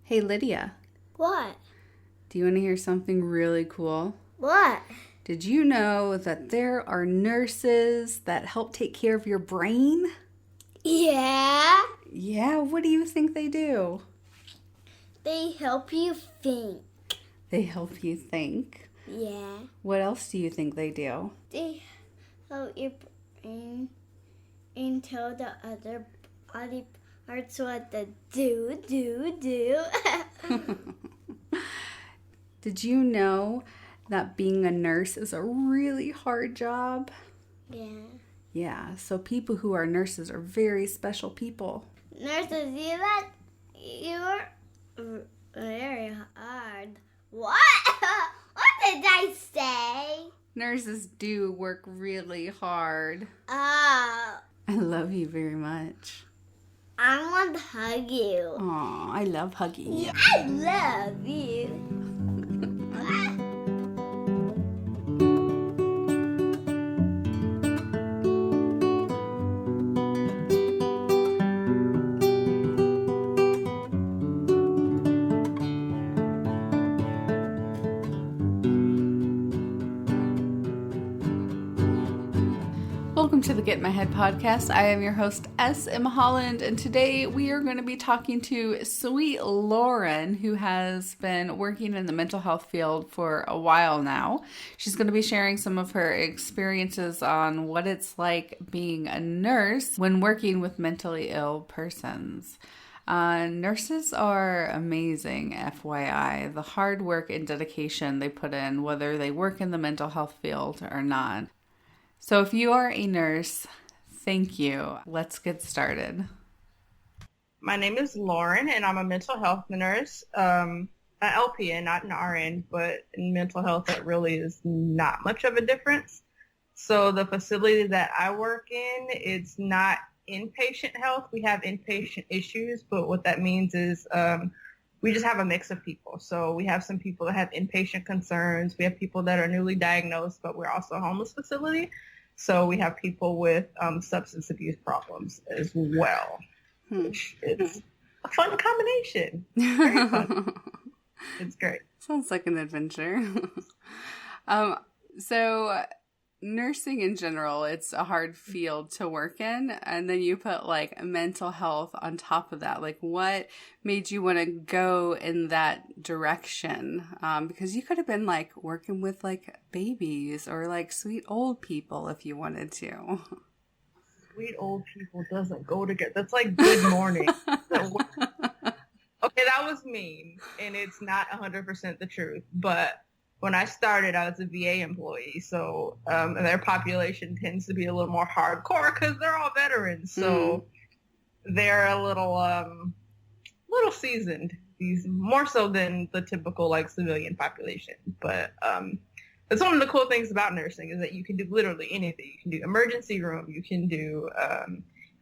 Hey, Lydia. What? Do you want to hear something really cool? What? Did you know that there are nurses that help take care of your brain? Yeah. Yeah, what do you think they do? They help you think. They help you think. Yeah. What else do you think they do? They help your brain and tell the other body parts what to do. Did you know that being a nurse is a really hard job? Yeah. Yeah, so people who are nurses are very special people. Nurses, you're very hard. What? What did I say? Nurses do work really hard. Oh, I love you very much. I want to hug you. Aw, I love hugging you. I love you. Welcome to the Get in My Head podcast. I am your host, S.M. Holland, and today we are going to be talking to sweet Lauren, who has been working in the mental health field for a while now. She's going to be sharing some of her experiences on what it's like being a nurse when working with mentally ill persons. Nurses are amazing, FYI. The hard work and dedication they put in, whether they work in the mental health field or not. So if you are a nurse, thank you. Let's get started. My name is Lauren, and I'm a mental health nurse, an LPN, not an RN, but in mental health, that really is not much of a difference. So the facility that I work in, it's not inpatient health. We have inpatient issues, but what that means is we just have a mix of people. So we have some people that have inpatient concerns. We have people that are newly diagnosed, but we're also a homeless facility. So we have people with substance abuse problems as well, which is a fun combination. Very fun. It's great. Sounds like an adventure. So nursing in general, it's a hard field to work in. And then you put like mental health on top of that. Like what made you want to go in that direction? Because you could have been like working with like babies or like sweet old people if you wanted to. Sweet old people doesn't go together. That's like good morning. Okay, that was mean. And it's not 100% the truth. But when I started, I was a VA employee, so their population tends to be a little more hardcore because they're all veterans. So they're a little seasoned, these more so than the typical like civilian population. But that's one of the cool things about nursing is that you can do literally anything. You can do emergency room, you can do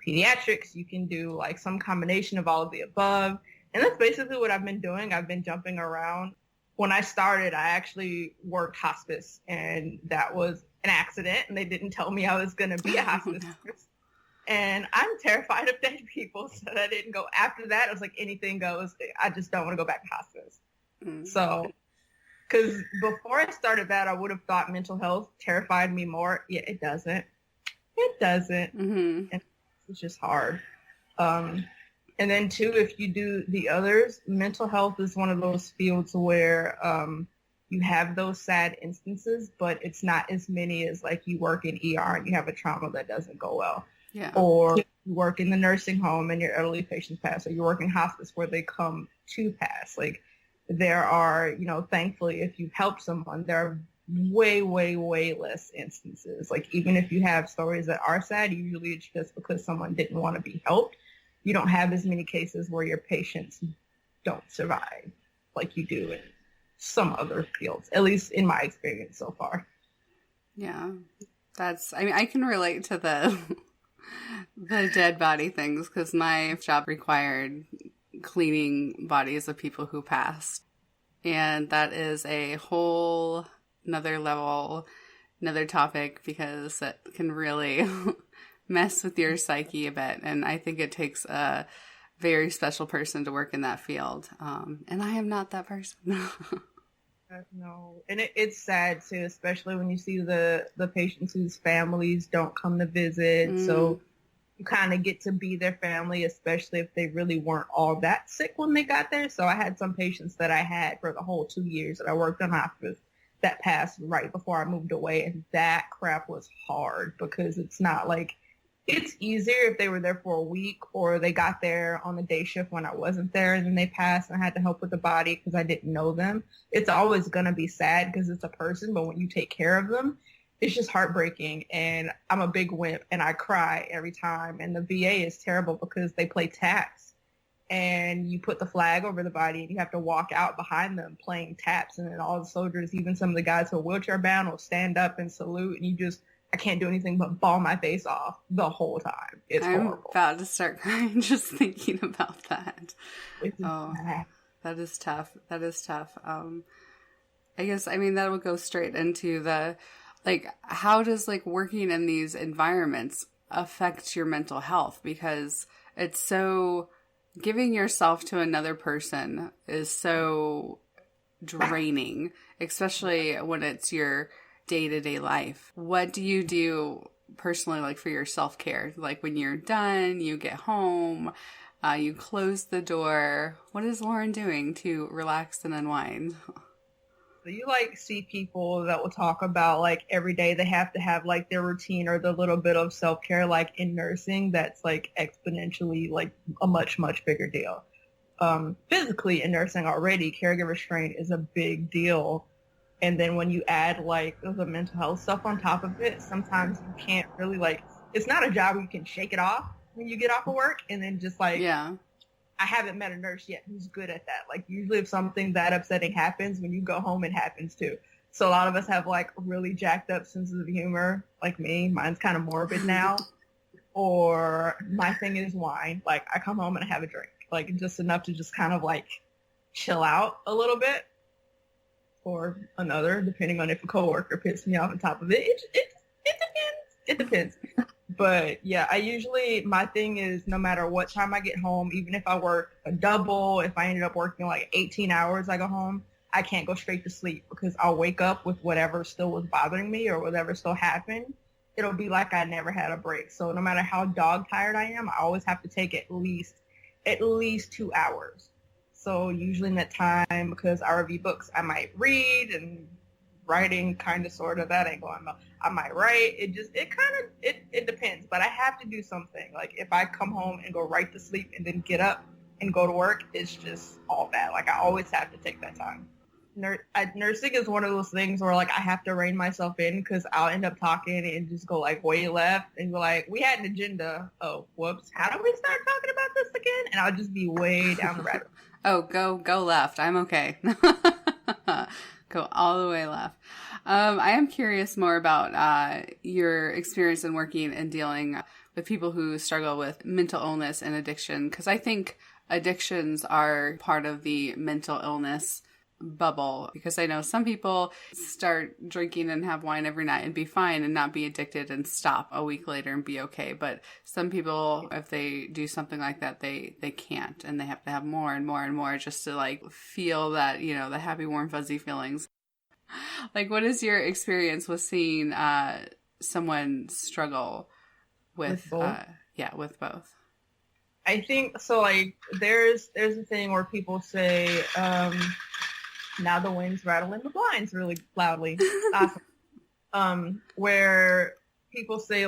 pediatrics, you can do like some combination of all of the above. And that's basically what I've been doing. I've been jumping around. When I started, I actually worked hospice, and that was an accident, and they didn't tell me I was going to be a hospice nurse. And I'm terrified of dead people, so I didn't go. After that, I was like, anything goes. I just don't want to go back to hospice. So, because before I started that, I would have thought mental health terrified me more. Yeah, it doesn't. It doesn't. And it's just hard. And then, too, if you do the others, mental health is one of those fields where you have those sad instances, but it's not as many as, like, you work in ER and you have a trauma that doesn't go well. Yeah. Or you work in the nursing home and your elderly patients pass, or you work in hospice where they come to pass. Like, there are, thankfully, if you've helped someone, there are way, way, way less instances. Like, even if you have stories that are sad, usually it's just because someone didn't want to be helped. You don't have as many cases where your patients don't survive like you do in some other fields, at least in my experience so far. Yeah, I can relate to the dead body things because my job required cleaning bodies of people who passed. And that is a whole another level, another topic because it can really mess with your psyche a bit. And I think it takes a very special person to work in that field. And I am not that person. No, and it's sad too, especially when you see the patients whose families don't come to visit. So you kind of get to be their family, especially if they really weren't all that sick when they got there. So I had some patients that I had for the whole 2 years that I worked on hospice that passed right before I moved away. And that crap was hard because it's not like, it's easier if they were there for a week or they got there on the day shift when I wasn't there and then they passed and I had to help with the body because I didn't know them. It's always going to be sad because it's a person, but when you take care of them, it's just heartbreaking. And I'm a big wimp and I cry every time. And the VA is terrible because they play taps and you put the flag over the body and you have to walk out behind them playing taps. And then all the soldiers, even some of the guys who are wheelchair bound, will stand up and salute and I can't do anything but bawl my face off the whole time. It's horrible. I'm about to start crying just thinking about that. Bad. That is tough. That is tough. I guess, I mean, that would go straight into how does working in these environments affect your mental health? Because it's so, giving yourself to another person is so draining, especially when it's your day-to-day life. What do you do personally, for your self-care? When you're done, you get home, you close the door. What is Lauren doing to relax and unwind? So you see people that will talk about every day they have to have their routine or the little bit of self-care in nursing that's exponentially a much, much bigger deal. Physically in nursing already, caregiver strain is a big deal. And then when you add the mental health stuff on top of it, sometimes you can't really it's not a job where you can shake it off when you get off of work and then just yeah. I haven't met a nurse yet who's good at that. Usually if something that upsetting happens, when you go home, it happens too. So a lot of us have really jacked up senses of humor, like me. Mine's kind of morbid now. Or my thing is wine. I come home and I have a drink, just enough to just kind of chill out a little bit. Or another, depending on if a coworker pissed me off on top of it. It depends. But yeah, my thing is no matter what time I get home, even if I work a double, if I ended up working 18 hours, I go home, I can't go straight to sleep because I'll wake up with whatever still was bothering me or whatever still happened. It'll be like I never had a break. So no matter how dog tired I am, I always have to take at least 2 hours. So usually in that time, because I review books, I might read, and writing kind of sort of, that ain't going well. I might write. It depends. But I have to do something. If I come home and go right to sleep and then get up and go to work, it's just all bad. I always have to take that time. Nursing is one of those things where I have to rein myself in because I'll end up talking and just go way left and go we had an agenda. Oh, whoops. How do we start talking about this again? And I'll just be way down the rabbit hole. Oh, go left. I'm okay. Go all the way left. I am curious more about your experience in working and dealing with people who struggle with mental illness and addiction, because I think addictions are part of the mental illness bubble, because I know some people start drinking and have wine every night and be fine and not be addicted and stop a week later and be okay. But some people, if they do something like that, they can't, and they have to have more and more and more just to feel that, the happy, warm, fuzzy feelings. What is your experience with seeing someone struggle with both? With both. I think so. There's a thing where people say, now the wind's rattling the blinds really loudly. Awesome. Where people say you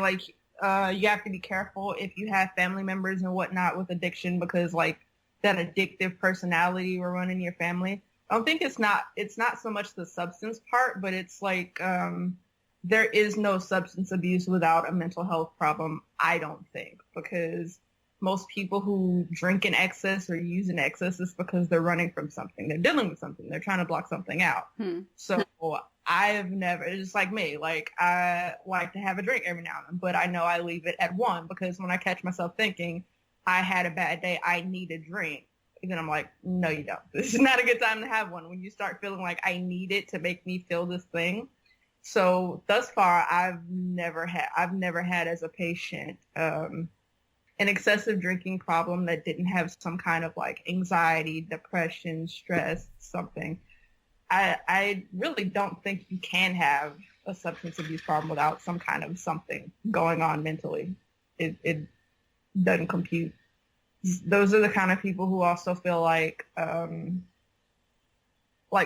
have to be careful if you have family members and whatnot with addiction because that addictive personality will run in your family. I don't think it's not so much the substance part, but it's there is no substance abuse without a mental health problem, I don't think, because most people who drink in excess or use in excess is because they're running from something. They're dealing with something. They're trying to block something out. So I've never, it's just like me, I like to have a drink every now and then, but I know I leave it at 1 because when I catch myself thinking I had a bad day, I need a drink, and then I'm like, no, you don't. This is not a good time to have one when you start feeling like I need it to make me feel this thing. So thus far, I've never had as a patient, an excessive drinking problem that didn't have some kind of like anxiety, depression, stress, something, I really don't think you can have a substance abuse problem without some kind of something going on mentally. It doesn't compute. Those are the kind of people who also feel like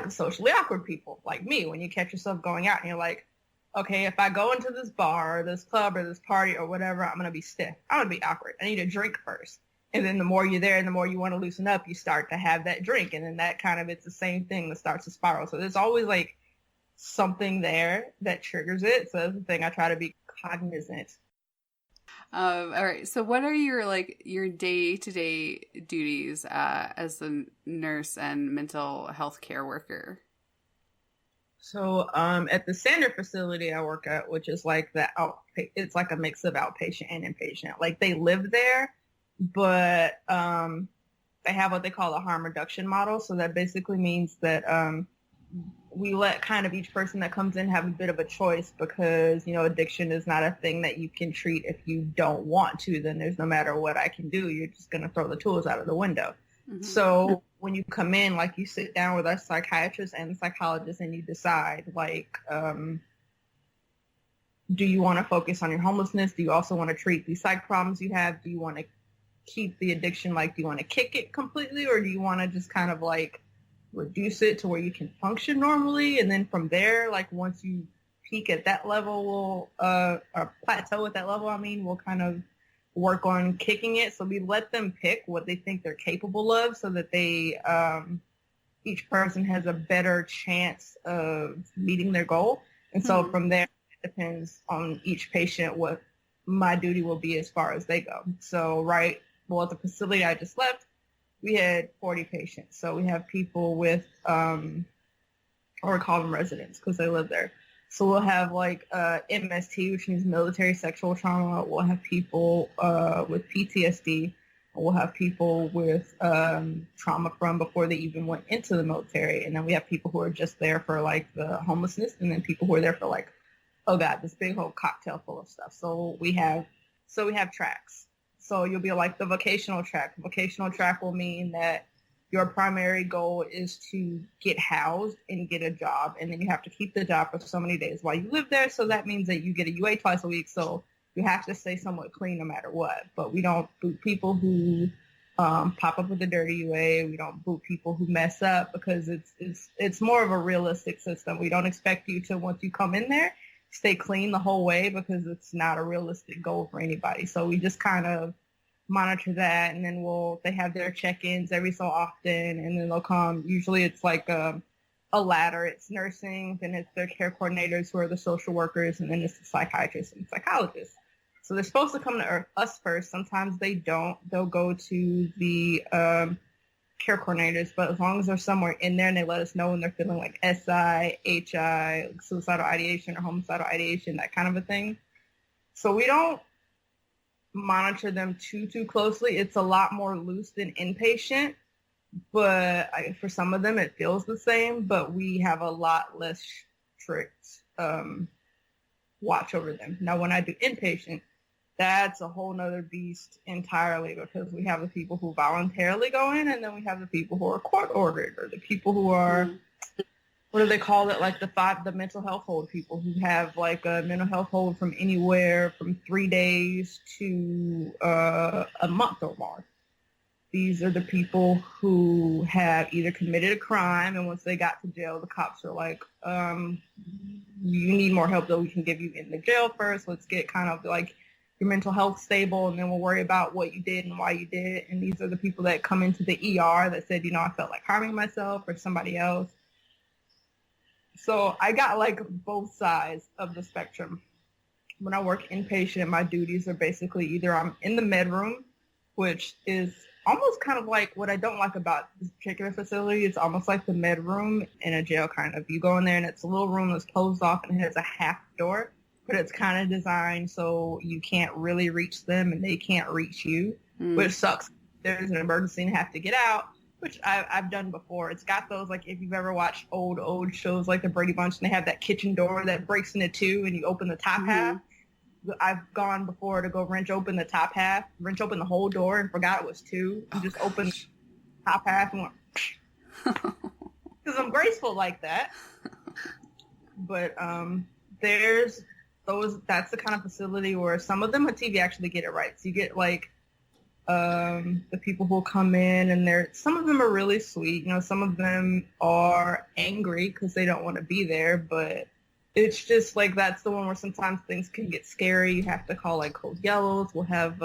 socially awkward people, like me, when you catch yourself going out and you're like, okay, if I go into this bar or this club or this party or whatever, I'm going to be stiff. I'm going to be awkward. I need a drink first. And then the more you're there and the more you want to loosen up, you start to have that drink. And then that kind of, it's the same thing that starts to spiral. So there's always like something there that triggers it. So that's the thing I try to be cognizant. All right. So what are your day-to-day duties as a nurse and mental health care worker? So at the standard facility I work at, which is like it's like a mix of outpatient and inpatient. Like they live there, but they have what they call a harm reduction model. So that basically means that we let kind of each person that comes in have a bit of a choice because, addiction is not a thing that you can treat if you don't want to. Then there's no matter what I can do, you're just going to throw the tools out of the window. Mm-hmm. So when you come in, like you sit down with our psychiatrist and psychologist and you decide like, do you want to focus on your homelessness? Do you also want to treat the psych problems you have? Do you want to keep the addiction? Like, do you want to kick it completely or do you want to just kind of like reduce it to where you can function normally? And then from there, like once you peak at that level, or plateau at that level, we'll kind of work on kicking it. So we let them pick what they think they're capable of so that they, each person has a better chance of meeting their goal. And so from there, it depends on each patient what my duty will be as far as they go. So at the facility I just left, we had 40 patients. So we have people with, or we call them residents because they live there. So we'll have like MST, which means military sexual trauma. We'll have people with PTSD. We'll have people with trauma from before they even went into the military. And then we have people who are just there for like the homelessness. And then people who are there for like, oh God, this big whole cocktail full of stuff. So we have tracks. So you'll be like the vocational track. Vocational track will mean that your primary goal is to get housed and get a job. And then you have to keep the job for so many days while you live there. So that means that you get a UA twice a week. So you have to stay somewhat clean no matter what. But we don't boot people who pop up with a dirty UA. We don't boot people who mess up because it's more of a realistic system. We don't expect you to, once you come in there, stay clean the whole way because it's not a realistic goal for anybody. So we just kind of monitor that, and then they have their check-ins every so often, and then they'll come. Usually it's like a ladder. It's nursing, then it's their care coordinators who are the social workers, and then it's the psychiatrists and psychologists. So they're supposed to come to us first. Sometimes they don't. They'll go to the care coordinators, but as long as they're somewhere in there and they let us know when they're feeling like SI, HI, suicidal ideation or homicidal ideation, that kind of a thing. So we don't monitor them too closely. It's a lot more loose than inpatient, but for some of them it feels the same, but we have a lot less strict watch over them. Now when I do inpatient, that's a whole nother beast entirely because we have the people who voluntarily go in, and then we have the people who are court ordered, or the people who are what do they call it? Like the mental health hold people who have like a mental health hold from anywhere from 3 days to a month or more. These are the people who have either committed a crime, and once they got to jail, the cops are like, you need more help that we can give you in the jail first. Let's get kind of like your mental health stable, and then we'll worry about what you did and why you did it. And these are the people that come into the ER that said, I felt like harming myself or somebody else. So I got like both sides of the spectrum. When I work inpatient, my duties are basically either I'm in the med room, which is almost kind of like what I don't like about this particular facility. It's almost like the med room in a jail kind of. You go in there and it's a little room that's closed off and it has a half door, but it's kind of designed so you can't really reach them and they can't reach you, which sucks. There's an emergency and have to get out, which I've done before. It's got those, like, if you've ever watched old shows like the Brady Bunch, and they have that kitchen door that breaks into two and you open the top half. I've gone before to go wrench open the whole door and forgot it was two. Just opened the top half and went, because I'm graceful like that. But there's that's the kind of facility where some of them at TV actually get it right. So you get like the people who will come in, and some of them are really sweet. You know, some of them are angry because they don't want to be there, but it's just like that's the one where sometimes things can get scary. You have to call like cold yellows. We'll have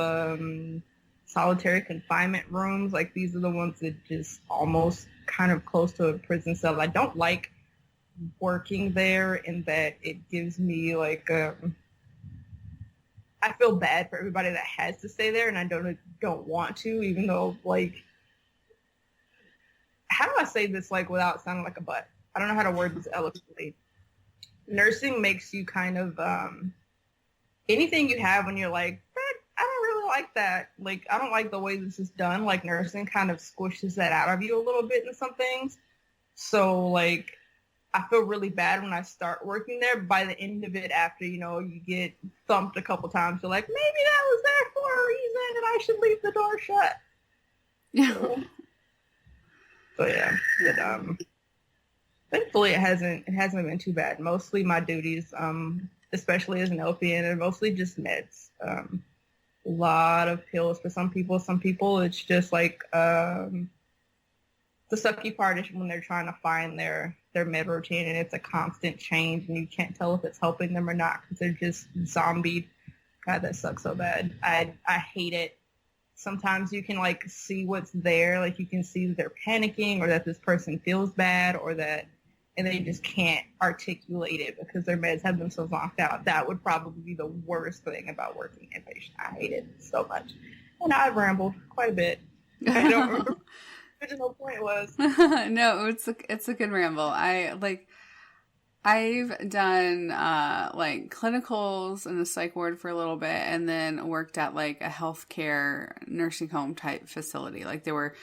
solitary confinement rooms. Like these are the ones that just almost kind of close to a prison cell. I don't like working there in that it gives me like I feel bad for everybody that has to stay there, and I don't want to, even though like how do I say this like without sounding like a butt? I don't know how to word this eloquently. Nursing makes you kind of anything you have when you're like, I don't really like that. Like, I don't like the way this is done. Like, nursing kind of squishes that out of you a little bit in some things. So, like, I feel really bad when I start working there. By the end of it, after, you know, you get thumped a couple times, you're like, maybe that was there for a reason and I should leave the door shut. Yeah. So yeah. Thankfully, it hasn't been too bad. Mostly my duties, especially as an LPN, are mostly just meds. A lot of pills for some people. Some people, it's just like the sucky part is when they're trying to find their med routine, and it's a constant change, and you can't tell if it's helping them or not because they're just zombied. God, that sucks so bad. I hate it. Sometimes you can like see what's there, like you can see that they're panicking or that this person feels bad and they just can't articulate it because their meds have been so locked out. That would probably be the worst thing about working inpatient. I hate it so much. And I've rambled quite a bit. I don't remember what the original point was. No, it's a good ramble. I've done like clinicals in the psych ward for a little bit, and then worked at like a healthcare nursing home type facility. Like there were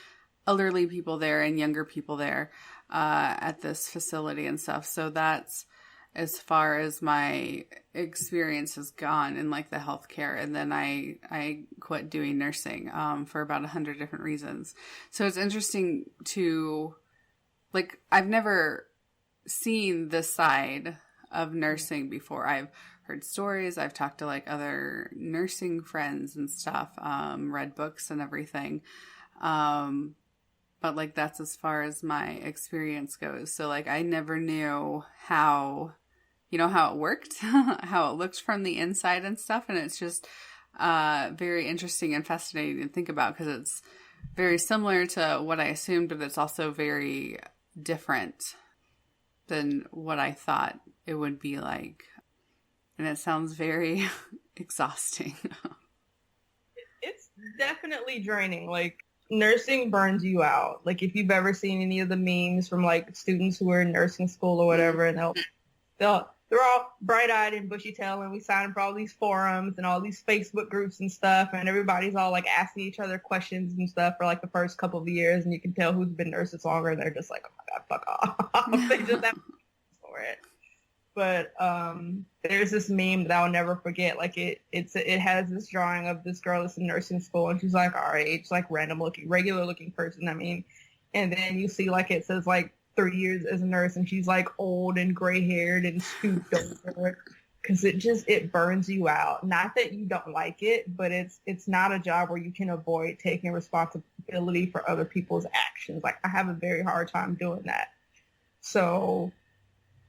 elderly people there and younger people there at this facility and stuff. So that's as far as my experience has gone in like the healthcare. And then I quit doing nursing for about 100 different reasons. So it's interesting to like, I've never seen this side of nursing before. I've heard stories. I've talked to like other nursing friends and stuff, read books and everything. But like, that's as far as my experience goes. So like, I never knew how it worked, how it looked from the inside and stuff. And it's just, very interesting and fascinating to think about because it's very similar to what I assumed, but it's also very different than what I thought it would be like. And it sounds very exhausting. It's definitely draining. Like, nursing burns you out. Like, if you've ever seen any of the memes from like students who are in nursing school or whatever, and they're all bright-eyed and bushy-tailed, and we sign up for all these forums and all these Facebook groups and stuff, and everybody's all like asking each other questions and stuff for like the first couple of years, and you can tell who's been nurses longer, and they're just like, oh my God, fuck off. They just have for it. But there's this meme that I'll never forget. Like it has this drawing of this girl that's in nursing school, and she's like our age, like regular looking person. I mean, and then you see like it says like 3 years as a nurse, and she's like old and gray haired and stooped over, because it burns you out. Not that you don't like it, but it's not a job where you can avoid taking responsibility for other people's actions. Like I have a very hard time doing that. So.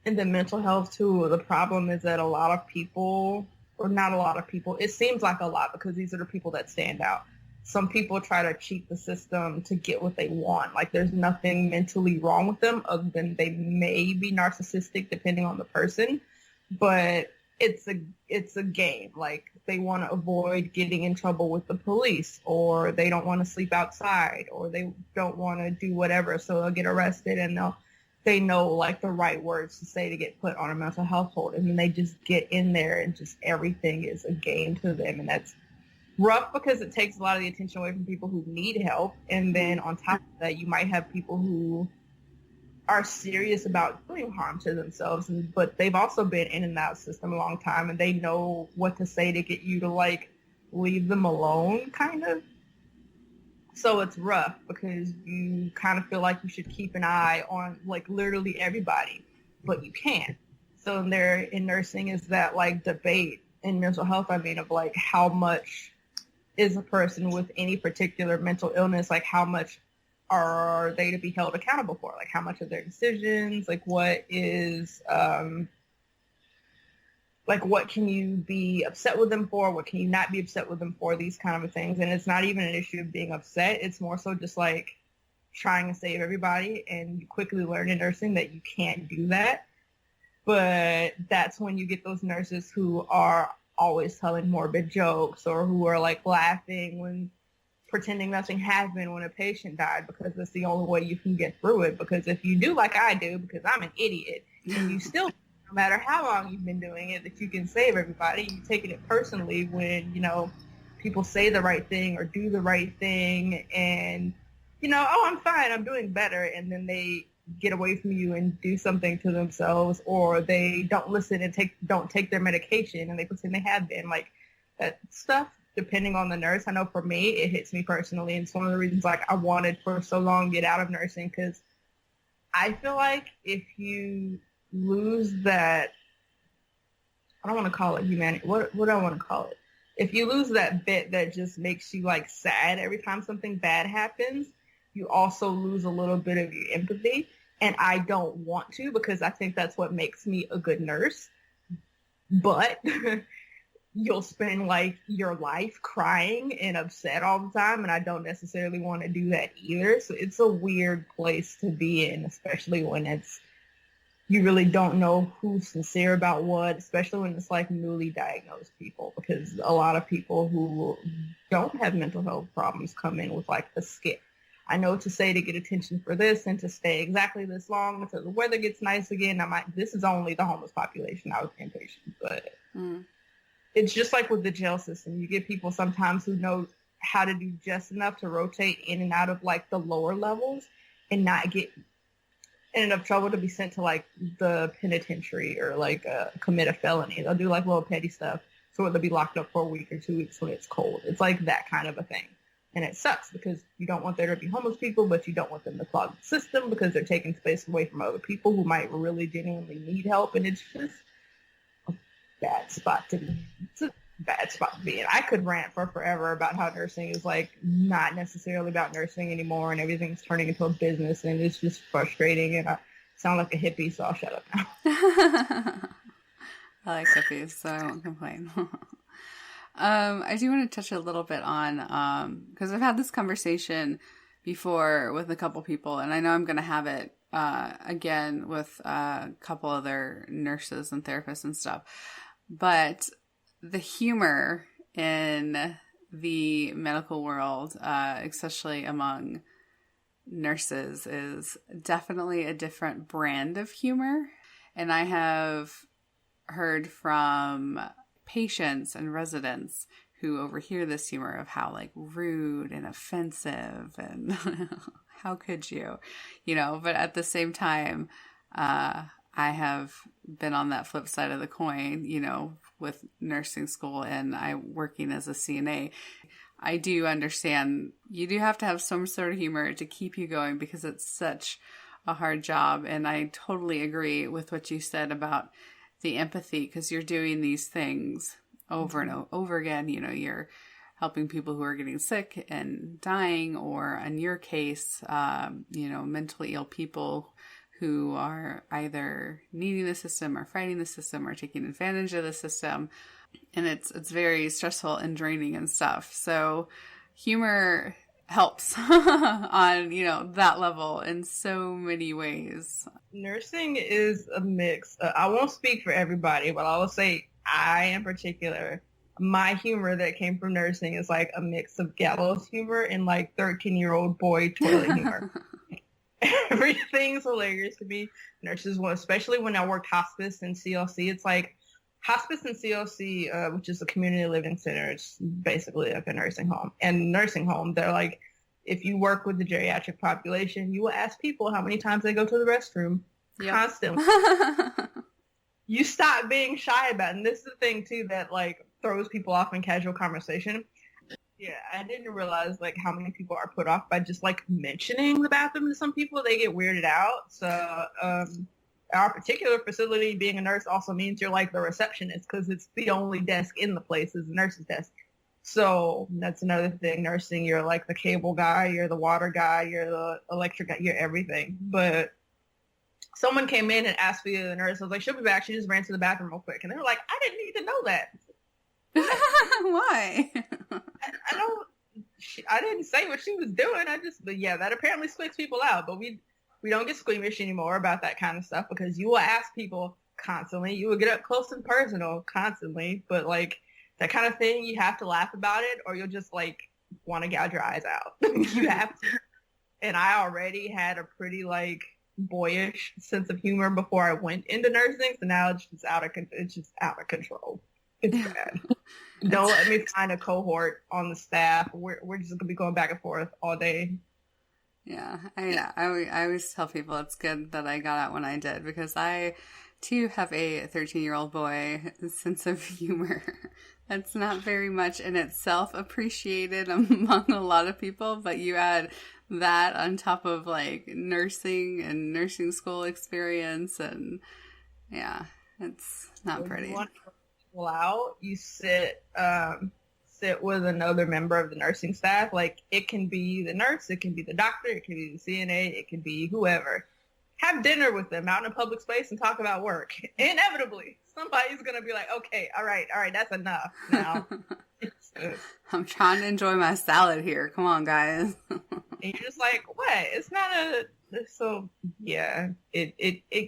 And then mental health too, the problem is that a lot of people, or not a lot of people, it seems like a lot because these are the people that stand out. Some people try to cheat the system to get what they want. Like there's nothing mentally wrong with them other than they may be narcissistic depending on the person, but it's a game. Like they want to avoid getting in trouble with the police, or they don't want to sleep outside, or they don't want to do whatever, so they'll get arrested and they know like the right words to say to get put on a mental health hold, and then they just get in there and just everything is a game to them, and that's rough because it takes a lot of the attention away from people who need help. And then on top of that, you might have people who are serious about doing harm to themselves, but they've also been in and out of the system a long time, and they know what to say to get you to like leave them alone, kind of. So it's rough because you kind of feel like you should keep an eye on like literally everybody, but you can't. So there in nursing is that like debate in mental health, I mean, of like how much is a person with any particular mental illness, like how much are they to be held accountable for? Like how much of their decisions, like what is, like what can you be upset with them for? What can you not be upset with them for? These kind of things. And it's not even an issue of being upset. It's more so just like trying to save everybody, and you quickly learn in nursing that you can't do that. But that's when you get those nurses who are always telling morbid jokes, or who are like laughing when pretending nothing happened when a patient died, because that's the only way you can get through it. Because if you do like I do, because I'm an idiot, and you still, no matter how long you've been doing it, that you can save everybody, you taking it personally when, you know, people say the right thing or do the right thing, and, you know, oh, I'm fine, I'm doing better, and then they get away from you and do something to themselves, or they don't listen and don't take their medication, and they pretend they have been. Like, that stuff, depending on the nurse, I know for me, it hits me personally, and it's one of the reasons, like, I wanted for so long to get out of nursing, because I feel like if you lose that, I don't want to call it humanity, what do I want to call it? If you lose that bit that just makes you, like, sad every time something bad happens, you also lose a little bit of your empathy. And I don't want to, because I think that's what makes me a good nurse. But you'll spend like your life crying and upset all the time, and I don't necessarily want to do that either. So it's a weird place to be in, especially when it's, you really don't know who's sincere about what, especially when it's like newly diagnosed people, because a lot of people who don't have mental health problems come in with like a skip. I know what to say to get attention for this and to stay exactly this long until the weather gets nice again. This is only the homeless population. I was inpatient, but it's just like with the jail system. You get people sometimes who know how to do just enough to rotate in and out of like the lower levels and not get in enough trouble to be sent to like the penitentiary or like commit a felony. They'll do like little petty stuff, so they'll be locked up for a week or 2 weeks when it's cold. It's like that kind of a thing. And it sucks because you don't want there to be homeless people, but you don't want them to clog the system because they're taking space away from other people who might really genuinely need help. And it's just a bad spot to be. It's a bad spot to be in. I could rant for forever about how nursing is like not necessarily about nursing anymore, and everything's turning into a business, and it's just frustrating. And I sound like a hippie, so I'll shut up now. I like hippies, so I won't complain. I do want to touch a little bit on, because I've had this conversation before with a couple people, and I know I'm going to have it again with a couple other nurses and therapists and stuff. But the humor in the medical world, especially among nurses, is definitely a different brand of humor. And I have heard from patients and residents who overhear this humor of how like rude and offensive and how could you know, but at the same time, I have been on that flip side of the coin, you know, with nursing school and I working as a CNA. I do understand you do have to have some sort of humor to keep you going because it's such a hard job. And I totally agree with what you said about the empathy, because you're doing these things over and over again. You know, you're helping people who are getting sick and dying, or in your case, you know, mentally ill people who are either needing the system or fighting the system or taking advantage of the system. And it's very stressful and draining and stuff. So humor helps on, you know, that level in so many ways. Nursing is a mix. I won't speak for everybody, but I will say I in particular, my humor that came from nursing is like a mix of gallows humor and like 13-year-old boy toilet humor. Everything's hilarious to me. Nurses, especially when I worked hospice and CLC, it's like hospice and CLC, which is a community living center. It's basically like a nursing home. And nursing home, they're like, if you work with the geriatric population, you will ask people how many times they go to the restroom constantly. You stop being shy about it. And this is the thing, too, that, like, throws people off in casual conversation. Yeah, I didn't realize, like, how many people are put off by just, like, mentioning the bathroom to some people. They get weirded out. So, our particular facility, being a nurse also means you're, like, the receptionist because it's the only desk in the place is the nurse's desk. So that's another thing. Nursing, you're like the cable guy, you're the water guy, you're the electric guy, you're everything. But someone came in and asked me, the nurse, I was like, she'll be back. She just ran to the bathroom real quick. And they were like, I didn't need to know that. Why? I didn't say what she was doing. But yeah, that apparently squeaks people out. But we don't get squeamish anymore about that kind of stuff because you will ask people constantly. You will get up close and personal constantly. But like, that kind of thing, you have to laugh about it or you'll just like want to gouge your eyes out. You have to. And I already had a pretty like boyish sense of humor before I went into nursing. So now it's just out of control. It's bad. Don't let me find a cohort on the staff. We're just going to be going back and forth all day. Yeah. I always tell people it's good that I got out when I did because I too have a 13-year-old boy sense of humor. That's not very much in itself appreciated among a lot of people, but you add that on top of like nursing and nursing school experience and yeah, it's not pretty. You want to pull out, you sit with another member of the nursing staff. Like it can be the nurse, it can be the doctor, it can be the CNA, it can be whoever. Have dinner with them out in a public space and talk about work. Inevitably, somebody's going to be like, okay, all right, that's enough now. I'm trying to enjoy my salad here. Come on, guys. And you're just like, what? It's not so yeah, it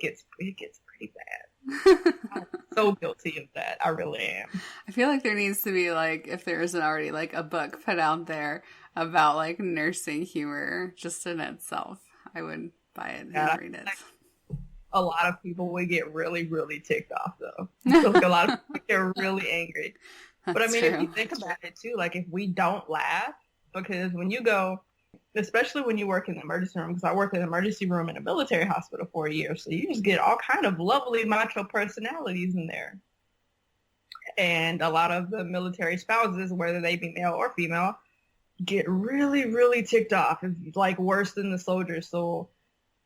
gets pretty bad. I'm so guilty of that. I really am. I feel like there needs to be like, if there isn't already like a book put out there about like nursing humor just in itself, I would buy it and read it. A lot of people would get really, really ticked off though. So like a lot of people get really angry. But I mean, true. If you think about it too, like if we don't laugh, because when you go, especially when you work in the emergency room, because I worked in an emergency room in a military hospital for a year, so you just get all kind of lovely macho personalities in there. And a lot of the military spouses, whether they be male or female, get really, really ticked off. It's like worse than the soldiers. So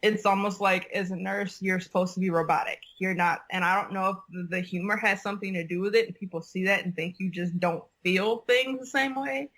it's almost like as a nurse, you're supposed to be robotic. You're not. And I don't know if the humor has something to do with it and people see that and think you just don't feel things the same way.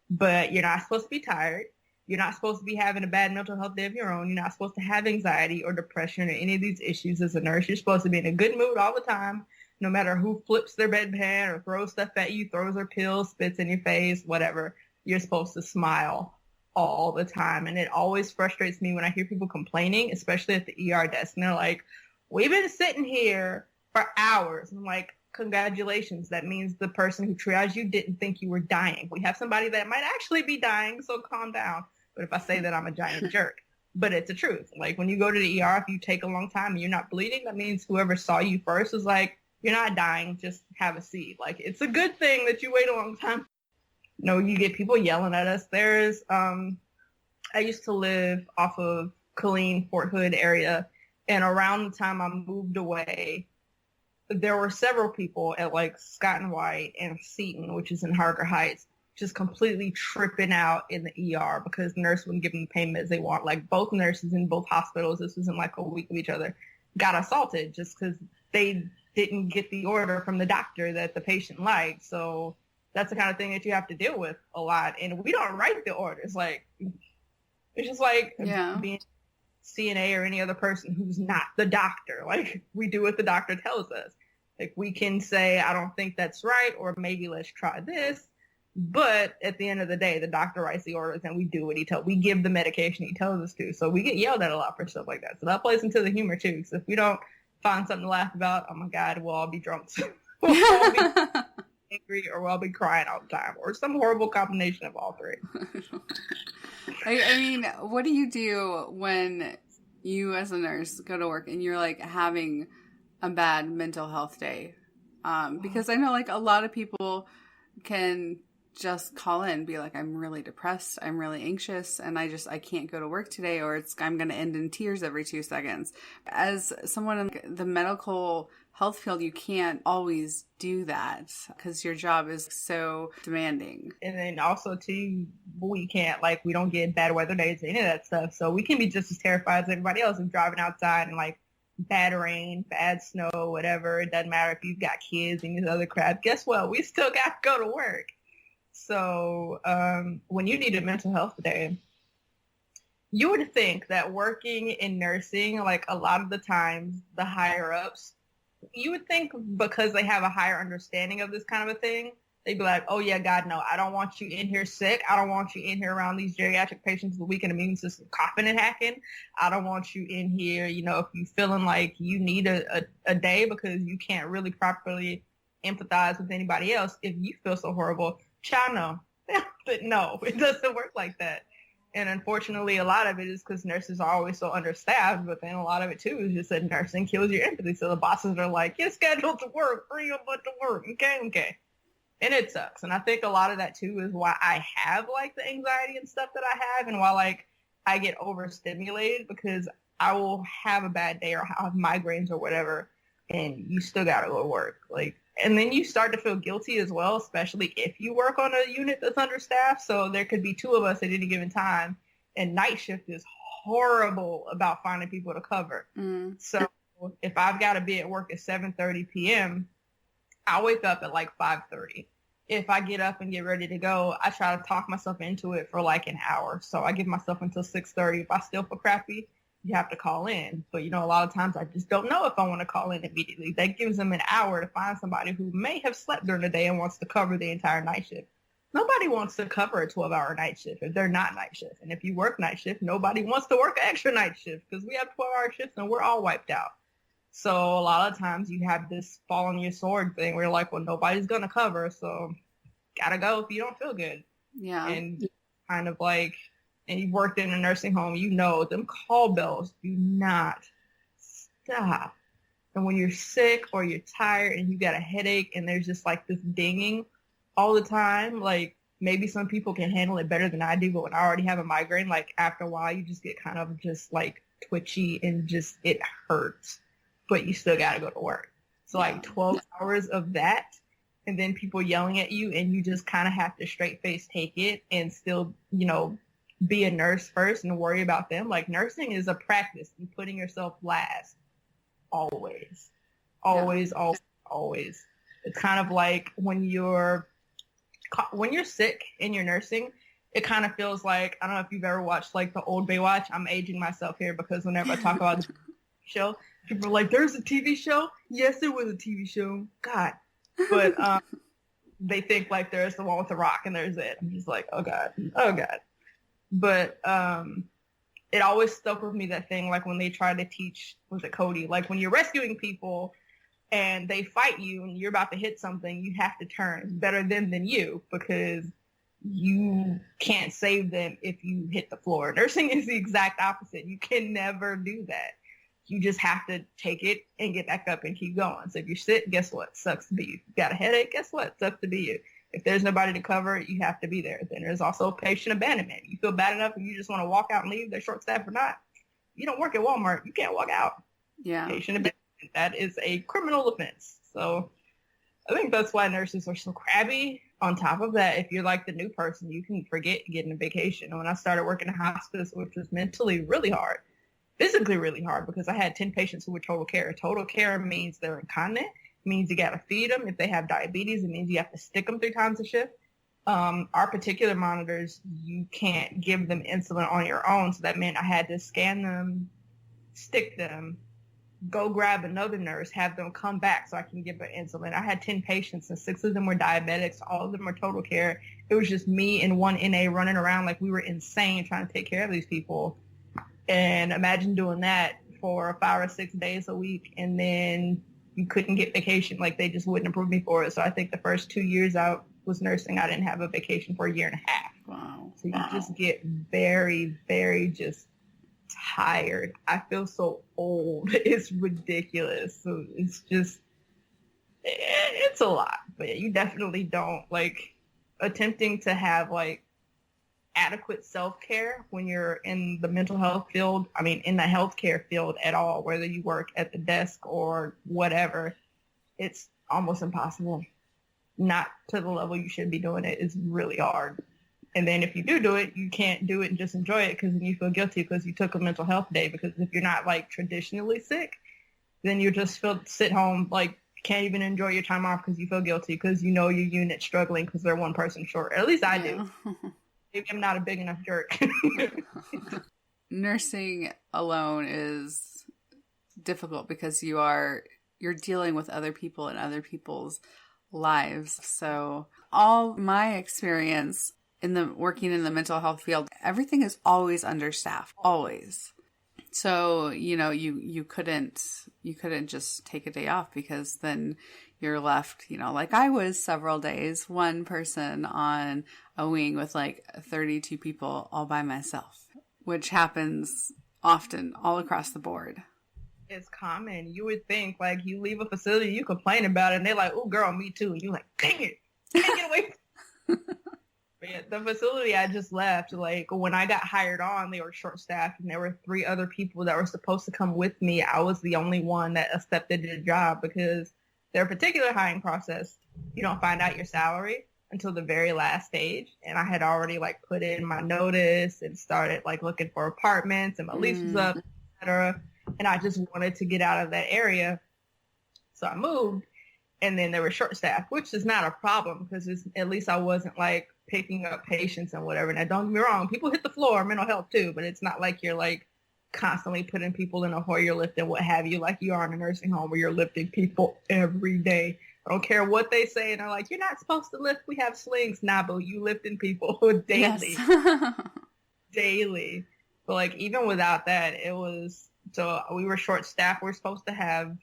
But you're not supposed to be tired. You're not supposed to be having a bad mental health day of your own. You're not supposed to have anxiety or depression or any of these issues as a nurse. You're supposed to be in a good mood all the time, no matter who flips their bedpan or throws stuff at you, throws their pills, spits in your face, whatever. You're supposed to smile all the time. And it always frustrates me when I hear people complaining, especially at the ER desk. And they're like, we've been sitting here for hours. I'm like, congratulations. That means the person who triaged you didn't think you were dying. We have somebody that might actually be dying, so calm down. But if I say that, I'm a giant jerk. But it's the truth. Like when you go to the ER, if you take a long time and you're not bleeding, that means whoever saw you first is like, you're not dying, just have a seat. Like it's a good thing that you wait a long time. No, you get people yelling at us. There's, I used to live off of Killeen, Fort Hood area. And around the time I moved away, there were several people at like Scott and White and Seton, which is in Harker Heights, just completely tripping out in the ER because the nurse wouldn't give them the pain meds they want. Like both nurses in both hospitals, this was in like a week of each other, got assaulted just because they didn't get the order from the doctor that the patient liked. So that's the kind of thing that you have to deal with a lot. And we don't write the orders. Like, it's just like being CNA or any other person who's not the doctor. Like, we do what the doctor tells us. Like, we can say, I don't think that's right, or maybe let's try this. But at the end of the day, the doctor writes the orders and we do what we give the medication he tells us to. So we get yelled at a lot for stuff like that. So that plays into the humor too. So if we don't find something to laugh about, oh my God, we'll all be drunk. We'll all be angry or we'll all be crying all the time or some horrible combination of all three. I mean, what do you do when you as a nurse go to work and you're like having a bad mental health day? Because I know like a lot of people can just call in and be like, I'm really depressed, I'm really anxious, and I can't go to work today, or I'm going to end in tears every 2 seconds. As someone in the medical health field, you can't always do that because your job is so demanding. And then also too, we don't get bad weather days, any of that stuff. So we can be just as terrified as everybody else of driving outside and like bad rain, bad snow, whatever. It doesn't matter if you've got kids and this other crap. Guess what? We still got to go to work. So when you need a mental health day, you would think that working in nursing, like a lot of the times, the higher ups, you would think because they have a higher understanding of this kind of a thing, they'd be like, oh yeah, God, no, I don't want you in here sick. I don't want you in here around these geriatric patients with weakened immune system coughing and hacking. I don't want you in here, if you feeling like you need a day because you can't really properly empathize with anybody else if you feel so horrible. Child, no. But no, it doesn't work like that. And unfortunately, a lot of it is because nurses are always so understaffed, but then a lot of it, too, is just that nursing kills your empathy. So the bosses are like, you're scheduled to work, bring your butt to work, okay. And it sucks. And I think a lot of that, too, is why I have, like, the anxiety and stuff that I have, and why, like, I get overstimulated, because I will have a bad day or have migraines or whatever, and you still got to go to work. Like, and then you start to feel guilty as well, especially if you work on a unit that's understaffed. So there could be 2 of us at any given time, and night shift is horrible about finding people to cover. So if I've got to be at work at 7:30 p.m., I wake up at like 5:30. If I get up and get ready to go, I try to talk myself into it for like an hour. So I give myself until 6:30. If I still feel crappy, you have to call in. But, a lot of times I just don't know if I want to call in immediately. That gives them an hour to find somebody who may have slept during the day and wants to cover the entire night shift. Nobody wants to cover a 12-hour night shift if they're not night shift. And if you work night shift, nobody wants to work an extra night shift because we have 12-hour shifts and we're all wiped out. So a lot of times you have this fall on your sword thing where you're like, well, nobody's going to cover, so gotta go if you don't feel good. Yeah. And kind of like, and you've worked in a nursing home, them call bells do not stop. And when you're sick or you're tired and you got a headache and there's just like this dinging all the time, like maybe some people can handle it better than I do, but when I already have a migraine, like after a while you just get kind of just like twitchy and just it hurts, but you still got to go to work. So like 12 hours of that, and then people yelling at you, and you just kind of have to straight face take it and still, be a nurse first and worry about them. Like nursing is a practice and putting yourself last. Always. Always. It's kind of like when you're sick and you're nursing, it kind of feels like, I don't know if you've ever watched like the old Baywatch. I'm aging myself here because whenever I talk about the show, people are like, there's a TV show? Yes, there was a TV show. God. But they think like there's the one with the rock and there's it. I'm just like, oh God. But it always stuck with me, that thing, like when they try to teach, was it Cody? Like when you're rescuing people and they fight you and you're about to hit something, you have to turn. Better them than you, because you can't save them if you hit the floor. Nursing is the exact opposite. You can never do that. You just have to take it and get back up and keep going. So if you're sick, guess what? Sucks to be you. If you got a headache, guess what? Sucks to be you. If there's nobody to cover it, you have to be there. Then there's also patient abandonment. You feel bad enough and you just want to walk out and leave, they're short-staffed or not. You don't work at Walmart, you can't walk out. Yeah. Patient abandonment, that is a criminal offense. So I think that's why nurses are so crabby. On top of that, if you're like the new person, you can forget getting a vacation. And when I started working in hospice, which was mentally really hard, physically really hard, because I had 10 patients who were total care. Total care means they're incontinent. It means you got to feed them. If they have diabetes, it means you have to stick them 3 times a shift. Our particular monitors, you can't give them insulin on your own. So that meant I had to scan them, stick them, go grab another nurse, have them come back so I can give them insulin. I had 10 patients and 6 of them were diabetics. All of them were total care. It was just me and one NA running around like we were insane trying to take care of these people. And imagine doing that for 5 or 6 days a week, and then you couldn't get vacation. Like they just wouldn't approve me for it. So I think the first 2 years I was nursing, I didn't have a vacation for a year and a half. Wow. So you just get very, very just tired. I feel so old. It's ridiculous. So it's just, it's a lot. But you definitely don't, like, attempting to have like adequate self-care when you're in the mental health field, I mean, in the healthcare field at all, whether you work at the desk or whatever, it's almost impossible. Not to the level you should be doing it. It's really hard. And then if you do it, you can't do it and just enjoy it because then you feel guilty because you took a mental health day. Because if you're not like traditionally sick, then you just sit home, like can't even enjoy your time off because you feel guilty because you know your unit's struggling because they're one person short. At least I do. Maybe I'm not a big enough jerk. Nursing alone is difficult because you're dealing with other people and other people's lives. So all my experience working in the mental health field, everything is always understaffed, always. So, you couldn't just take a day off because then you're left, like I was several days, one person on a wing with like 32 people all by myself, which happens often all across the board. It's common. You would think like you leave a facility, you complain about it, and they're like, "Oh, girl, me too." And you're like, "Dang it, can't get away." But yeah, the facility I just left, like when I got hired on, they were short-staffed, and there were 3 other people that were supposed to come with me. I was the only one that accepted the job because their particular hiring process, you don't find out your salary until the very last stage. And I had already like put in my notice and started like looking for apartments, and my lease was up, etc. And I just wanted to get out of that area. So I moved, and then they were short staffed, which is not a problem because at least I wasn't like picking up patients and whatever. Now, don't get me wrong, people hit the floor, mental health too, but it's not like you're like constantly putting people in a Hoyer lift and what have you, like you are in a nursing home where you're lifting people every day. I don't care what they say. And they're like, "You're not supposed to lift. We have slings." Nah, but you lifting people daily. Yes. Daily. But like, even without that, so we were short staffed. We're supposed to have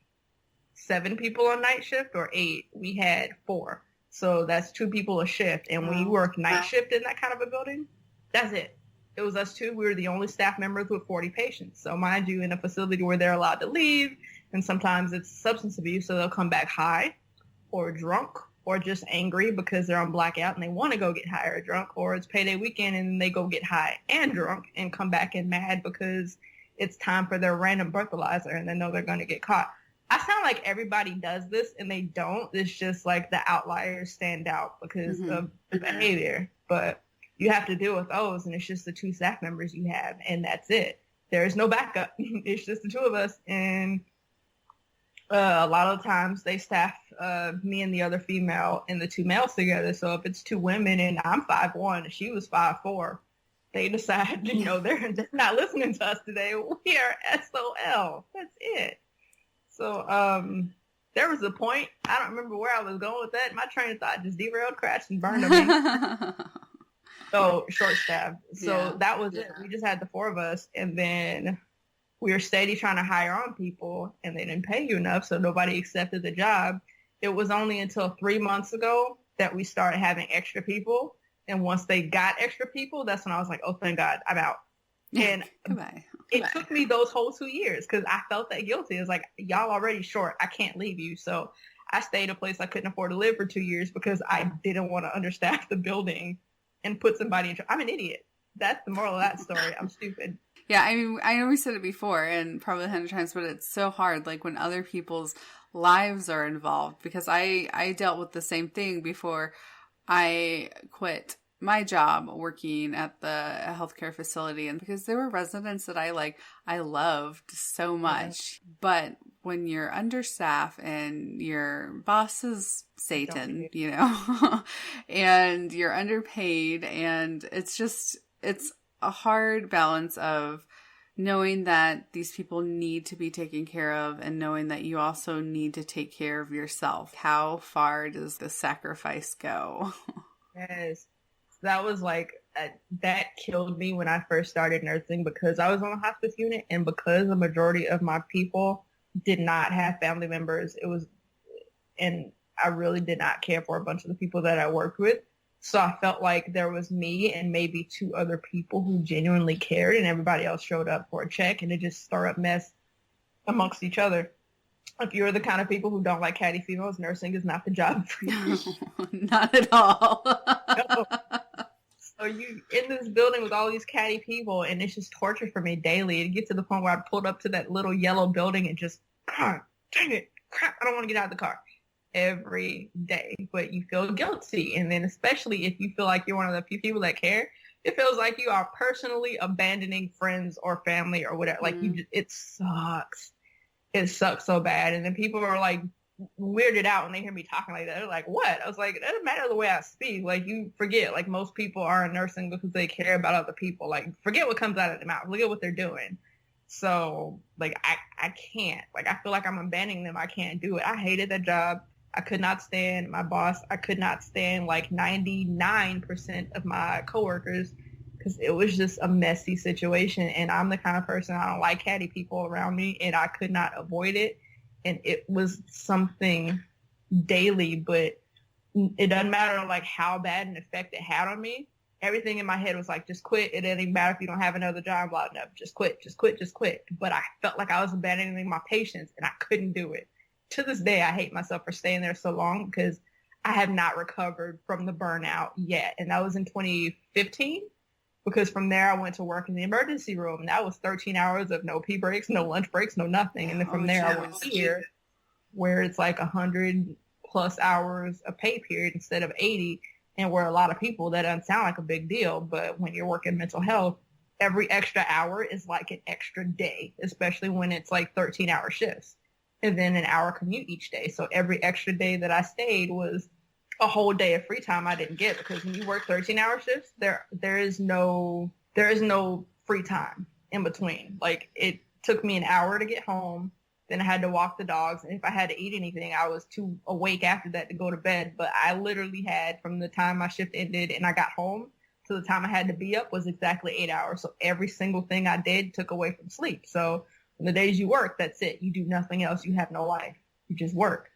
7 people on night shift or 8. We had 4. So that's 2 people a shift. And when you work night shift in that kind of a building, that's it. It was us 2. We were the only staff members with 40 patients. So mind you, in a facility where they're allowed to leave, and sometimes it's substance abuse, so they'll come back high or drunk or just angry because they're on blackout and they want to go get high or drunk, or it's payday weekend and they go get high and drunk and come back and mad because it's time for their random breathalyzer and they know they're going to get caught. I sound like everybody does this and they don't. It's just like the outliers stand out because of the behavior. But you have to deal with those, and it's just the 2 staff members you have, and that's it. There is no backup. It's just the 2 of us, and a lot of times they staff me and the other female and the 2 males together. So if it's 2 women and I'm 5'1", and she was 5'4", they decide, they're not listening to us today. We are SOL. That's it. So there was a point, I don't remember where I was going with that. My train of thought just derailed, crashed, and burned on me. So short staffed. So that was it. We just had the 4 of us, and then we were steady trying to hire on people, and they didn't pay you enough, so nobody accepted the job. It was only until 3 months ago that we started having extra people. And once they got extra people, that's when I was like, "Oh, thank God, I'm out." And it took me those whole 2 years because I felt that guilty. It's like, y'all already short. I can't leave you. So I stayed a place I couldn't afford to live for 2 years because I didn't want to understaff the building and put somebody in. I'm an idiot. That's the moral of that story. I'm stupid. Yeah, I mean, I know we said it before and probably 100 times, but it's so hard, like when other people's lives are involved, because I dealt with the same thing before I quit my job working at the healthcare facility, and because there were residents that I loved so much. But when you're understaffed and your boss is Satan, and you're underpaid, and it's a hard balance of knowing that these people need to be taken care of and knowing that you also need to take care of yourself. How far does the sacrifice go? Yes. That was that killed me when I first started nursing because I was on a hospice unit, and because the majority of my people did not have family members, and I really did not care for a bunch of the people that I worked with. So I felt like there was me and maybe 2 other people who genuinely cared, and everybody else showed up for a check, and it just stirred up mess amongst each other. If you're the kind of people who don't like catty females, nursing is not the job for you. Not at all. So you in this building with all these catty people, and it's just torture for me daily. It gets to the point where I pulled up to that little yellow building and just, God, dang it, crap, I don't want to get out of the car every day. But you feel guilty, and then especially if you feel like you're one of the few people that care, it feels like you are personally abandoning friends or family or whatever. Like it sucks. It sucks so bad. And then people are like weirded out when they hear me talking like that. They're like, what? I was like, it doesn't matter the way I speak. Like, you forget, like, most people are in nursing because they care about other people. Like, forget what comes out of their mouth. Look at what they're doing. So, like, I can't. Like, I feel like I'm abandoning them. I can't do it. I hated that job. I could not stand my boss. I could not stand, like, 99% of my coworkers because it was just a messy situation. And I'm the kind of person, I don't like catty people around me, and I could not avoid it. And it was something daily, but it doesn't matter like how bad an effect it had on me. Everything in my head was like, just quit. It doesn't even matter if you don't have another job lined up. Just quit, just quit, just quit. But I felt like I was abandoning my patients, and I couldn't do it. To this day, I hate myself for staying there so long because I have not recovered from the burnout yet. And that was in 2015. Because from there, I went to work in the emergency room. And that was 13 hours of no pee breaks, no lunch breaks, no nothing. And then from there, I went here, where it's like 100 plus hours a pay period instead of 80. And where a lot of people, that doesn't sound like a big deal. But when you're working mental health, every extra hour is like an extra day, especially when it's like 13-hour shifts. And then an hour commute each day. So every extra day that I stayed was a whole day of free time I didn't get, because when you work 13-hour shifts, there is no free time in between. Like, it took me an hour to get home, then I had to walk the dogs, and if I had to eat anything, I was too awake after that to go to bed. But I literally had, from the time my shift ended and I got home to the time I had to be up, was exactly 8 hours. So every single thing I did took away from sleep. So on the days you work, that's it. You do nothing else. You have no life. You just work.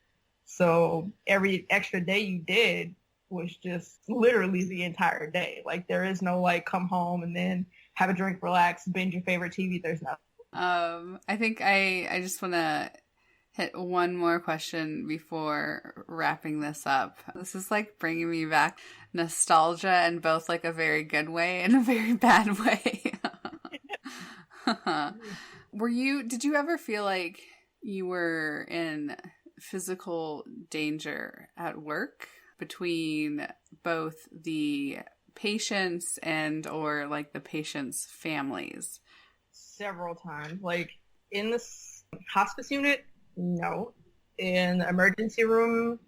So every extra day you did was just literally the entire day. Like, there is no like come home and then have a drink, relax, binge your favorite TV. There's nothing. I think I just want to hit one more question before wrapping this up. This is like bringing me back nostalgia in both like a very good way and a very bad way. Did you ever feel like you were in physical danger at work between both the patients and or like the patients' families? Several times. Like, in the hospice unit, no. In the emergency room,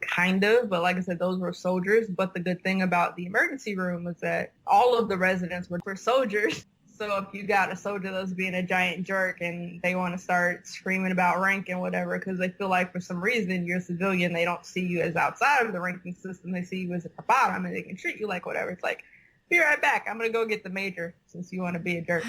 kind of. But like I said, those were soldiers. But the good thing about the emergency room was that all of the residents were soldiers. So if you got a soldier that's being a giant jerk and they want to start screaming about rank and whatever because they feel like for some reason you're a civilian, they don't see you as outside of the ranking system. They see you as at the bottom, and they can treat you like whatever. It's like, be right back. I'm going to go get the major since you want to be a jerk.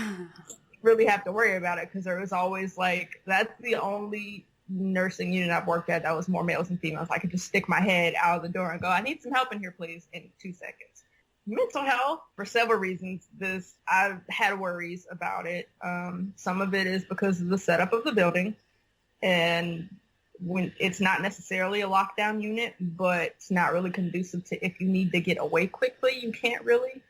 Really have to worry about it, because there was always like, that's the only nursing unit I've worked at that was more males than females. I could just stick my head out of the door and go, I need some help in here, please, in 2 seconds. Mental health, for several reasons, I've had worries about it. Some of it is because of the setup of the building, and when it's not necessarily a lockdown unit, but it's not really conducive to, if you need to get away quickly, you can't really.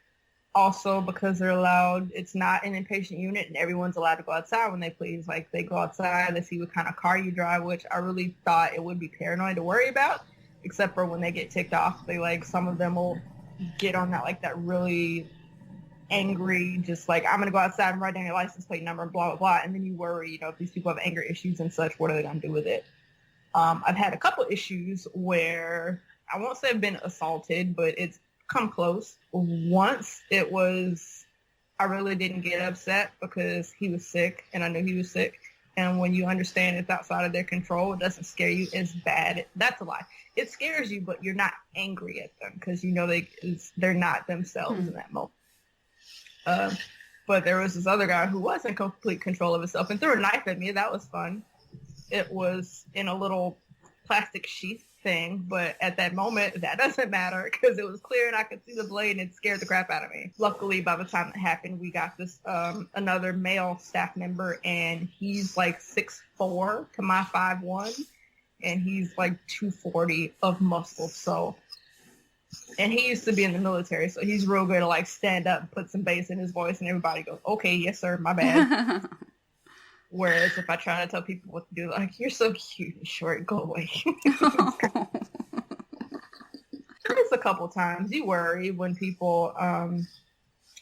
Also because it's not an inpatient unit, and everyone's allowed to go outside when they please. Like, they go outside, they see what kind of car you drive, which I really thought it would be paranoid to worry about, except for when they get ticked off. Some of them will get on that really angry, just like, I'm going to go outside and write down your license plate number, blah, blah, blah. And then you worry, if these people have anger issues and such, what are they going to do with it? I've had a couple issues where I won't say I've been assaulted, but it's come close. Once it was, I really didn't get upset because he was sick and I knew he was sick. And when you understand it's outside of their control, it doesn't scare you as bad. That's a lie. It scares you, but you're not angry at them because they're not themselves in that moment. But there was this other guy who was in complete control of himself and threw a knife at me. That was fun. It was in a little plastic sheath thing, but at that moment, that doesn't matter because it was clear and I could see the blade, and it scared the crap out of me. Luckily, by the time it happened, we got this another male staff member, and he's like 6'4" to my 5'1", and he's like 240 of muscle. So And he used to be in the military, so he's real good to like stand up, put some bass in his voice, and everybody goes, "Okay, yes sir, my bad." Whereas if I try to tell people what to do, like, "You're so cute and short, go away." Just a couple times. You worry when people,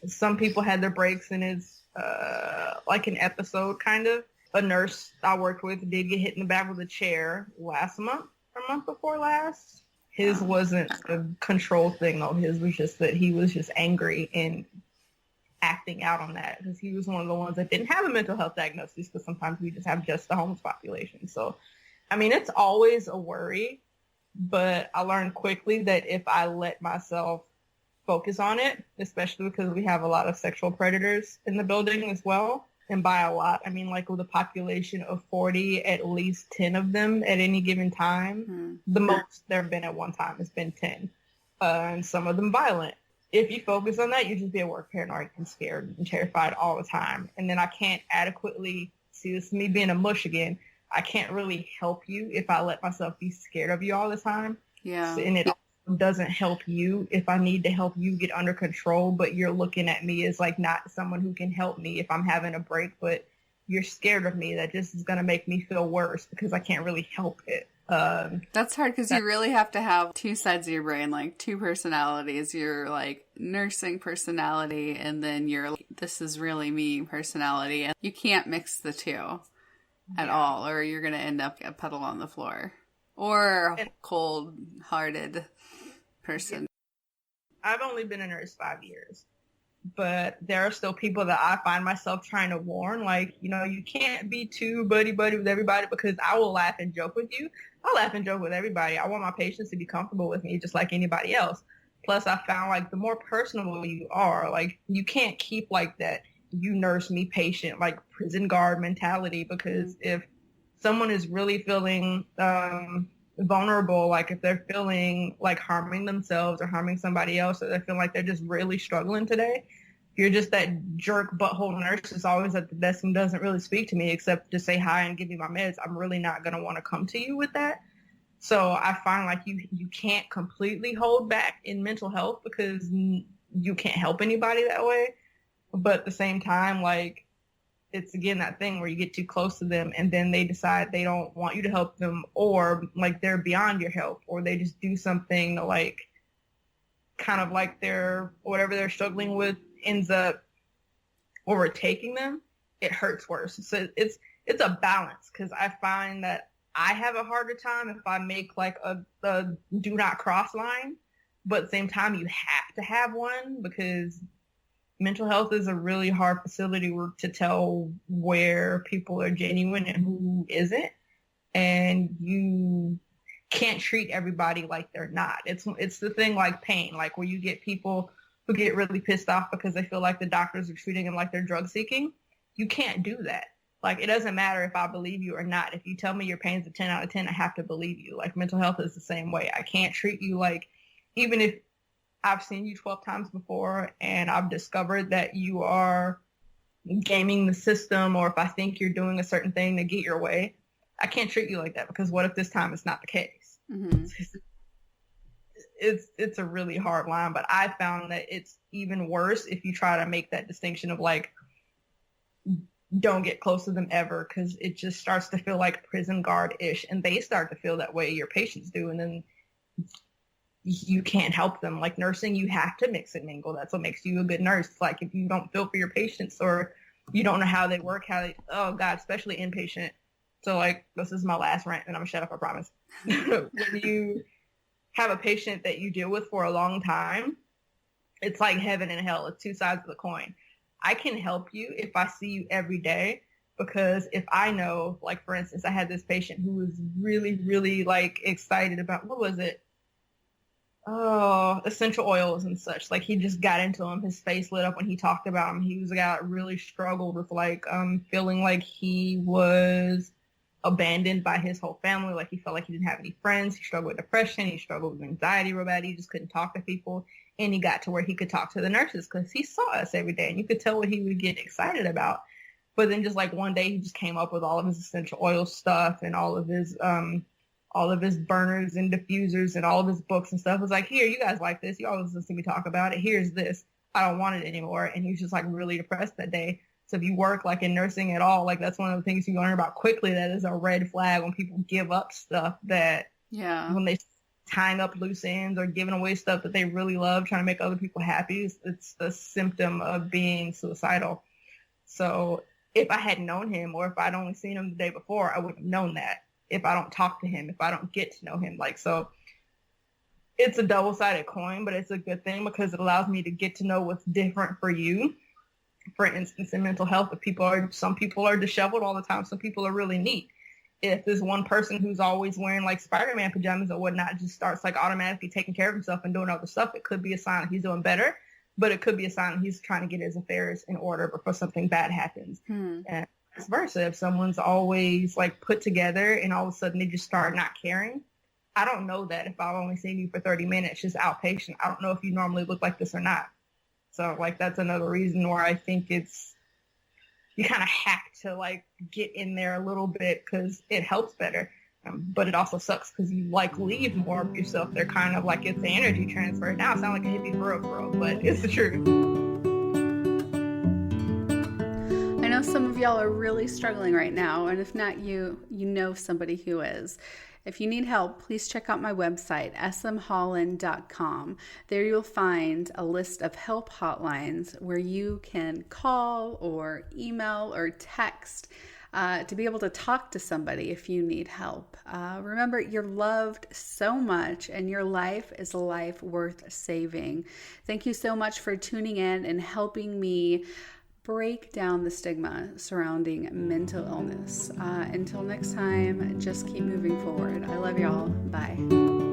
some people had their breaks, and it's like an episode kind of. A nurse I worked with did get hit in the back with a chair last month, or month before last. His wasn't a control thing though. His was just that he was just angry and acting out on that because he was one of the ones that didn't have a mental health diagnosis, because sometimes we just have just the homeless population. So, I mean, it's always a worry, but I learned quickly that if I let myself focus on it, especially because we have a lot of sexual predators in the building as well. And by a lot, I mean, like with a population of 40, at least 10 of them at any given time. The most there have been at one time has been 10. And some of them violent. If you focus on that, you just be at work paranoid and scared and terrified all the time. And then I can't adequately, see, this is me being a mush again, I can't really help you if I let myself be scared of you all the time. Yeah. And it doesn't help you if I need to help you get under control, but you're looking at me as like not someone who can help me if I'm having a break, but you're scared of me. That just is going to make me feel worse because I can't really help it. That's hard because you really have to have two sides of your brain, like two personalities. Your like nursing personality, and then your like, this is really me personality. And you can't mix the two at all, or you're going to end up a puddle on the floor or a cold-hearted person. I've only been a nurse 5 years, but there are still people that I find myself trying to warn, like, you know, you can't be too buddy-buddy with everybody, because I will laugh and joke with you. I'll laugh and joke with everybody. I want my patients to be comfortable with me just like anybody else. Plus, I found, like, the more personable you are, like, you can't keep, like, that you nurse me patient, like, prison guard mentality, because if someone is really feeling vulnerable, like if they're feeling like harming themselves or harming somebody else, or they feel like they're just really struggling today, you're just that jerk butthole nurse that's always at the desk and doesn't really speak to me except to say hi and give me my meds. I'm really not going to want to come to you with that. So I find like you can't completely hold back in mental health because you can't help anybody that way. But at the same time, like, it's again that thing where you get too close to them and then they decide they don't want you to help them, or like they're beyond your help, or they just do something to like kind of like their whatever they're struggling with ends up overtaking them. It hurts worse. So it's a balance, because I find that I have a harder time if I make like a do not cross line, but at the same time you have to have one, because mental health is a really hard facility to tell where people are genuine and who isn't. And you can't treat everybody like they're not. It's the thing like pain, like where you get people who get really pissed off because they feel like the doctors are treating them like they're drug seeking. You can't do that. Like, it doesn't matter if I believe you or not. If you tell me your pain's a 10 out of 10, I have to believe you. Like, mental health is the same way. I can't treat you like, even if I've seen you 12 times before and I've discovered that you are gaming the system, or if I think you're doing a certain thing to get your way, I can't treat you like that, because what if this time it's not the case? Mm-hmm. It's a really hard line, but I found that it's even worse if you try to make that distinction of like, don't get close to them ever, because it just starts to feel like prison guard-ish, and they start to feel that way, your patients do, and then you can't help them. Like nursing, you have to mix and mingle. That's what makes you a good nurse. Like if you don't feel for your patients, or you don't know how they work, oh God, especially inpatient. So like, this is my last rant and I'm gonna shut up, I promise. When you have a patient that you deal with for a long time, it's like heaven and hell. It's two sides of the coin. I can help you if I see you every day, because if I know, like for instance, I had this patient who was really, really like excited about, what was it? Oh, essential oils and such. Like he just got into them. His face lit up when he talked about them. He was a guy that really struggled with like feeling like he was abandoned by his whole family. Like he felt like he didn't have any friends. He struggled with depression. He struggled with anxiety real bad. He just couldn't talk to people. And he got to where he could talk to the nurses because he saw us every day, and you could tell what he would get excited about. But then just like one day he just came up with all of his essential oil stuff and all of his all of his burners and diffusers and all of his books and stuff. Was like, here, you guys like this. You always listen to me talk about it. Here's this. I don't want it anymore. And he was just like really depressed that day. So if you work like in nursing at all, like that's one of the things you learn about quickly. That is a red flag when people give up stuff that when they tying up loose ends or giving away stuff that they really love, trying to make other people happy, it's a symptom of being suicidal. So if I hadn't known him, or if I'd only seen him the day before, I wouldn't have known that. If I don't talk to him, if I don't get to know him, like, so it's a double-sided coin, but it's a good thing because it allows me to get to know what's different for you. For instance, in mental health, some people are disheveled all the time. Some people are really neat. If there's one person who's always wearing like Spider-Man pajamas or whatnot, just starts like automatically taking care of himself and doing other stuff, it could be a sign that he's doing better, but it could be a sign that he's trying to get his affairs in order before something bad happens. And vice versa. If someone's always like put together and all of a sudden they just start not caring, I don't know that if I've only seen you for 30 minutes, just outpatient. I don't know if you normally look like this or not. So like that's another reason why I think you kind of have to like get in there a little bit because it helps better. But it also sucks because you like leave more of yourself. They're kind of like, it's the energy transfer. Now I sound like a hippie for real, but it's the truth. I know some of y'all are really struggling right now, and if not you, you know somebody who is. If you need help, please check out my website, smholland.com. There you'll find a list of help hotlines where you can call or email or text to be able to talk to somebody if you need help. Remember, you're loved so much and your life is a life worth saving. Thank you so much for tuning in and helping me break down the stigma surrounding mental illness. Until next time, just keep moving forward. I love y'all. Bye.